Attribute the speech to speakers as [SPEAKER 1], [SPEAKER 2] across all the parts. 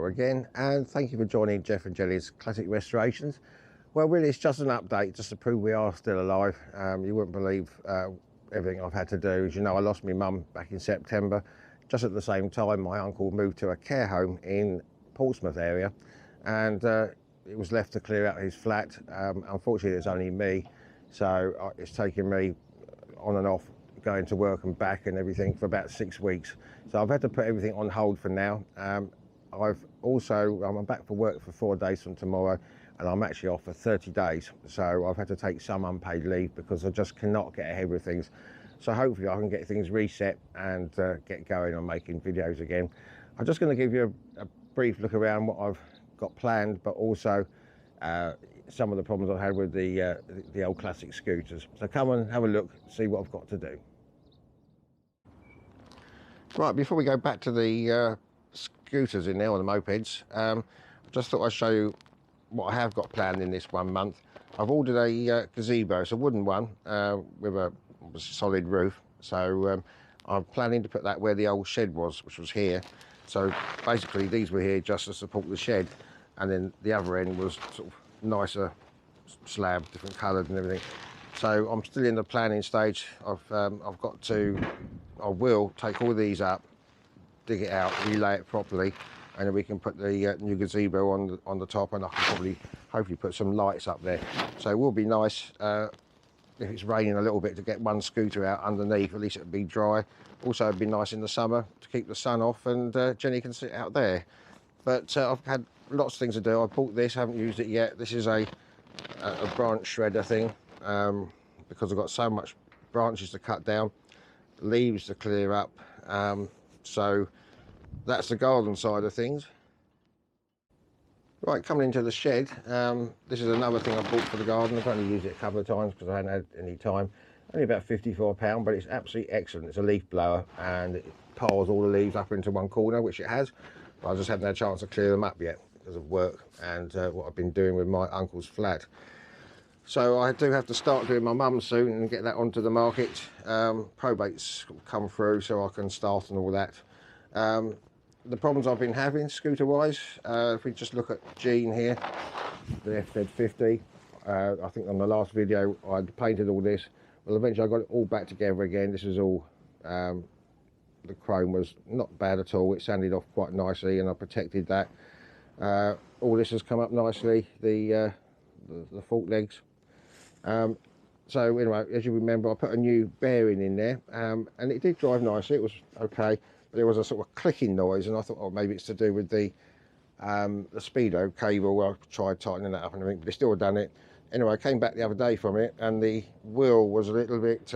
[SPEAKER 1] Hello again, and thank you for joining Jeff and Jelly's Classic Restorations. Well, really, it's just an update just to prove we are still alive. You wouldn't believe everything I've had to do. As you know, I lost my mum back in September. Just at the same time, my uncle moved to a care home in Portsmouth area, and it was left to clear out his flat. Unfortunately, it's only me, so it's taken me on and off going to work and back and everything for about 6 weeks. So I've had to put everything on hold for now. I'm back for work for 4 days from tomorrow, and I'm actually off for 30 days. So I've had to take some unpaid leave because I just cannot get ahead with things. So hopefully I can get things reset and get going on making videos again. I'm just going to give you a brief look around what I've got planned, but also some of the problems I've had with the old classic scooters. So come and have a look, see what I've got to do. Right, before we go back to the scooters in there, or the mopeds, I just thought I'd show you what I have got planned in this 1 month. I've ordered a gazebo. It's a wooden one with a solid roof. So I'm planning to put that where the old shed was, which was here. So basically these were here just to support the shed, and then the other end was sort of nicer slab, different coloured and everything. So I'm still in the planning stage. I will take all these up, dig it out, relay it properly, and then we can put the new gazebo on the top, and I can hopefully put some lights up there. So it will be nice if it's raining a little bit to get one scooter out underneath. At least it'll be dry. Also, it'd be nice in the summer to keep the sun off, and Jenny can sit out there. But I've had lots of things to do. I bought this, haven't used it yet. This is a branch shredder thing, because I've got so much branches to cut down, leaves to clear up. So that's the garden side of things. Right, coming into the shed, this is another thing I bought for the garden. I've only used it a couple of times because I hadn't had any time. Only about £54, but it's absolutely excellent. It's a leaf blower, and it piles all the leaves up into one corner, which it has. But I just haven't had a chance to clear them up yet because of work and what I've been doing with my uncle's flat. So I do have to start doing my mum soon and get that onto the market. Probate's come through, so I can start and all that. The problems I've been having scooter wise, if we just look at Jean here, the FZ50, I think on the last video I painted all this. Well, eventually I got it all back together again. This is all, the chrome was not bad at all. It sanded off quite nicely, and I protected that. All this has come up nicely, the fork legs. So anyway, as you remember, I put a new bearing in there, and it did drive nicely. It was okay, but there was a sort of clicking noise, and I thought, oh, maybe it's to do with the speedo cable. I tried tightening that up and everything, but it still done it. Anyway, I came back the other day from it, and the wheel was a little bit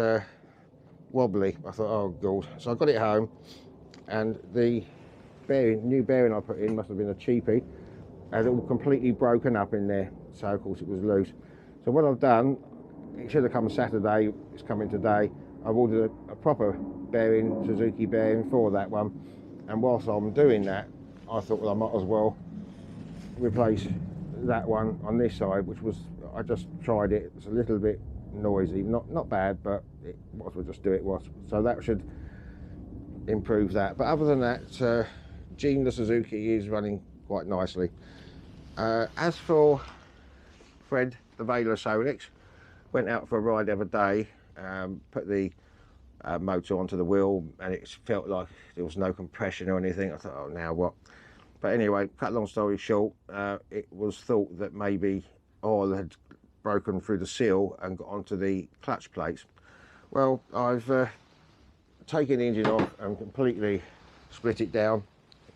[SPEAKER 1] wobbly. I thought, oh god. So I got it home, and the new bearing I put in must have been a cheapie, and it all completely broken up in there. So of course it was loose. So what I've done, it should have come Saturday, it's coming today. I've ordered a proper bearing, Suzuki bearing for that one. And whilst I'm doing that, I thought, well, I might as well replace that one on this side, which was, I just tried it. It's a little bit noisy, not bad, but it was, we'll just do it was. So that should improve that. But other than that, Jean the Suzuki is running quite nicely. As for Fred, the Velosolex, went out for a ride the other day, put the motor onto the wheel, and it felt like there was no compression or anything. I thought, oh, now what? But anyway, cut long story short, it was thought that maybe oil had broken through the seal and got onto the clutch plates. Well, I've taken the engine off and completely split it down.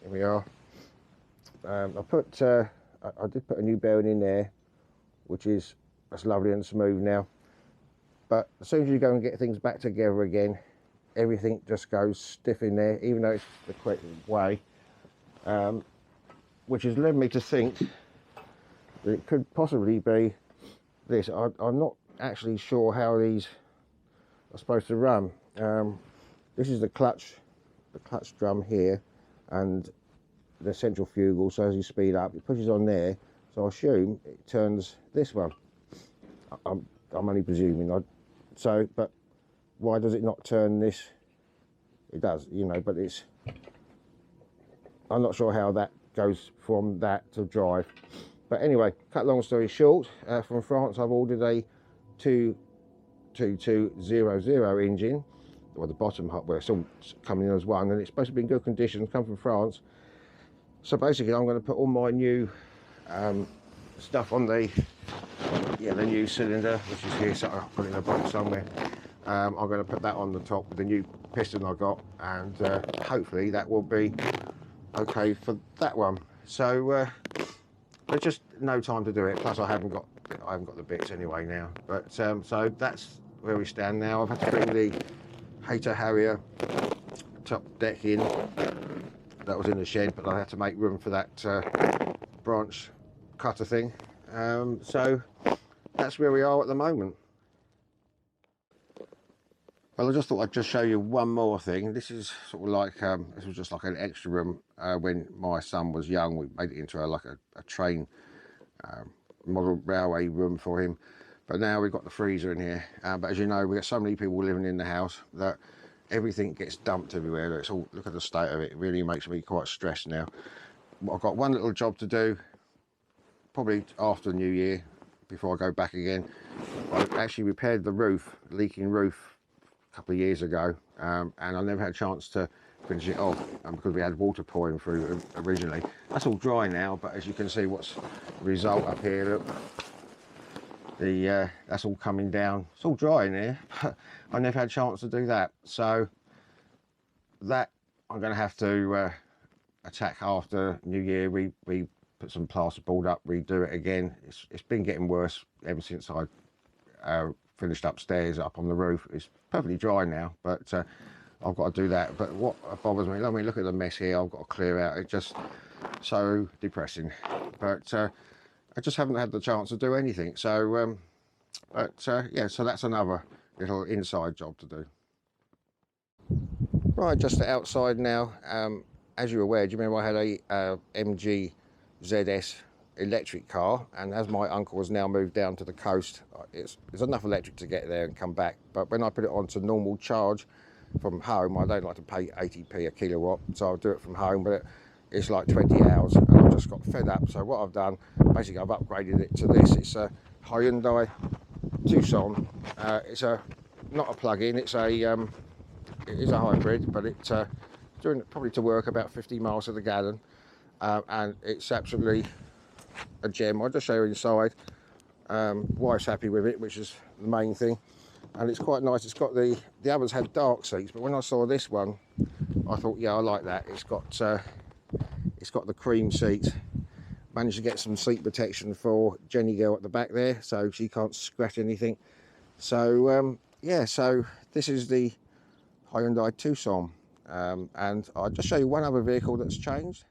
[SPEAKER 1] Here we are. I did put a new bearing in there, which is, that's lovely and smooth now. But as soon as you go and get things back together again, everything just goes stiff in there, even though it's the correct way, which has led me to think that it could possibly be this. I'm not actually sure how these are supposed to run. This is the clutch drum here, and the central fugal. So as you speed up, it pushes on there. So I assume it turns this one. I'm only presuming. But why does it not turn this? It does, you know, but I'm not sure how that goes from that to drive. But anyway, cut long story short, from France I've ordered a 22200 engine, or the bottom hot, where it's all coming in as one, and it's supposed to be in good condition, come from France. So basically I'm going to put all my new stuff on the new cylinder, which is here, so I'll put it in a box somewhere. I'm going to put that on the top with the new piston I got, and hopefully that will be okay for that one. So there's just no time to do it, plus I haven't got the bits anyway now. But so that's where we stand now. I've had to bring the Hater Harrier top deck in. That was in the shed, but I had to make room for that branch cutter thing. So that's where we are at the moment. Well, I just thought I'd just show you one more thing. This is sort of like this was just like an extra room when my son was young. We made it into like a train model railway room for him. But now we've got the freezer in here. But as you know, we've got so many people living in the house that everything gets dumped everywhere. It's all, look at the state of it. It really makes me quite stressed now. I've got one little job to do, probably after the new year, before I go back again. I actually repaired the roof, leaking roof, a couple of years ago, and I never had a chance to finish it off because we had water pouring through originally. That's all dry now, but as you can see, what's the result up here, look. That's all coming down. It's all dry in here, but I never had a chance to do that. So that I'm going to have to attack after New Year. We put some plasterboard up, redo it again. It's been getting worse ever since I finished upstairs, up on the roof. It's perfectly dry now, but I've got to do that. But what bothers me, I mean, look at the mess here. I've got to clear out. It's just so depressing. But I just haven't had the chance to do anything. So, yeah, so that's another little inside job to do. Right, just outside now. As you're aware, do you remember I had a MG ZS electric car, and as my uncle has now moved down to the coast, it's enough electric to get there and come back. But when I put it onto normal charge from home, I don't like to pay 80p a kilowatt, so I'll do it from home, but it's like 20 hours, and I just got fed up. So what I've done, basically I've upgraded it to this. It's a Hyundai Tucson. It's not a plug-in, it is a hybrid, but it's doing probably to work about 50 miles to the gallon, and it's absolutely a gem. I'll just show you inside. Wife's happy with it, which is the main thing, and it's quite nice. It's got the others had dark seats, but when I saw this one, I thought, yeah, I like that. It's got the cream seats. Managed to get some seat protection for Jenny girl at the back there, so she can't scratch anything. So yeah, so this is the Hyundai Tucson, and I'll just show you one other vehicle that's changed.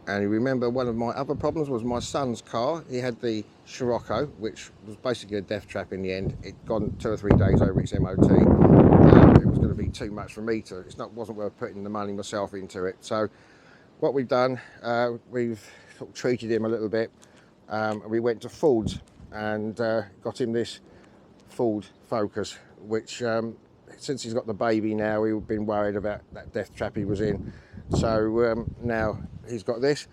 [SPEAKER 1] And you remember one of my other problems was my son's car. He had the Scirocco, which was basically a death trap in the end. It'd gone 2 or 3 days over its MOT. It was going to be too much for me to, wasn't worth putting the money myself into it. So what we've done, we've sort of treated him a little bit. We went to Ford's and got him this Ford Focus, which since he's got the baby now, we've been worried about that death trap he was in. So now he's got this.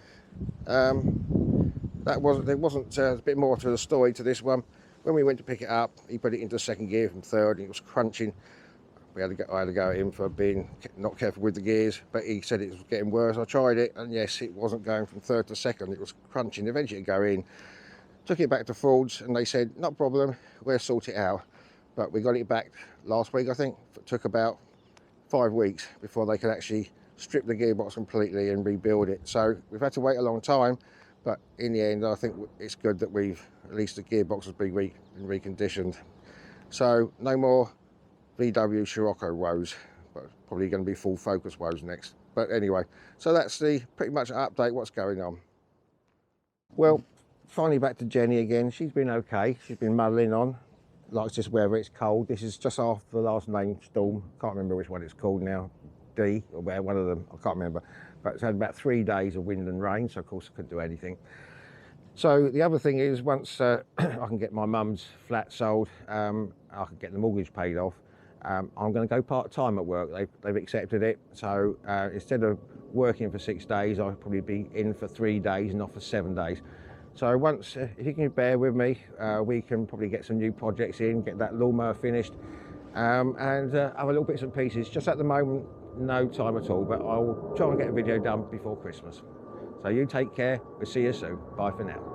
[SPEAKER 1] There wasn't a bit more to the story to this one. When we went to pick it up, he put it into second gear from third, and it was crunching. I had to go at him for being not careful with the gears, but he said it was getting worse. I tried it, and yes, it wasn't going from third to second. It was crunching. Eventually it go in. Took it back to Ford's, and they said, not a problem, we'll sort it out. But we got it back last week, I think. It took about 5 weeks before they could actually strip the gearbox completely and rebuild it. So we've had to wait a long time, but in the end, I think it's good that at least the gearbox has been reconditioned. So no more VW Scirocco woes, but probably going to be full Focus woes next. But anyway, so that's pretty much an update what's going on. Well, finally back to Jenny again. She's been okay. She's been muddling on. Likes this weather. It's cold. This is just after the last named storm. Can't remember which one it's called now. D or one of them. I can't remember. But it's had about 3 days of wind and rain, so of course I couldn't do anything. So the other thing is, once I can get my mum's flat sold, I can get the mortgage paid off. I'm going to go part-time at work. They've accepted it. So instead of working for 6 days, I'll probably be in for 3 days and off for 7 days. So once, if you can bear with me, we can probably get some new projects in, get that lawnmower finished, and other little bits and pieces. Just at the moment, no time at all, but I will try and get a video done before Christmas. So you take care. We'll see you soon. Bye for now.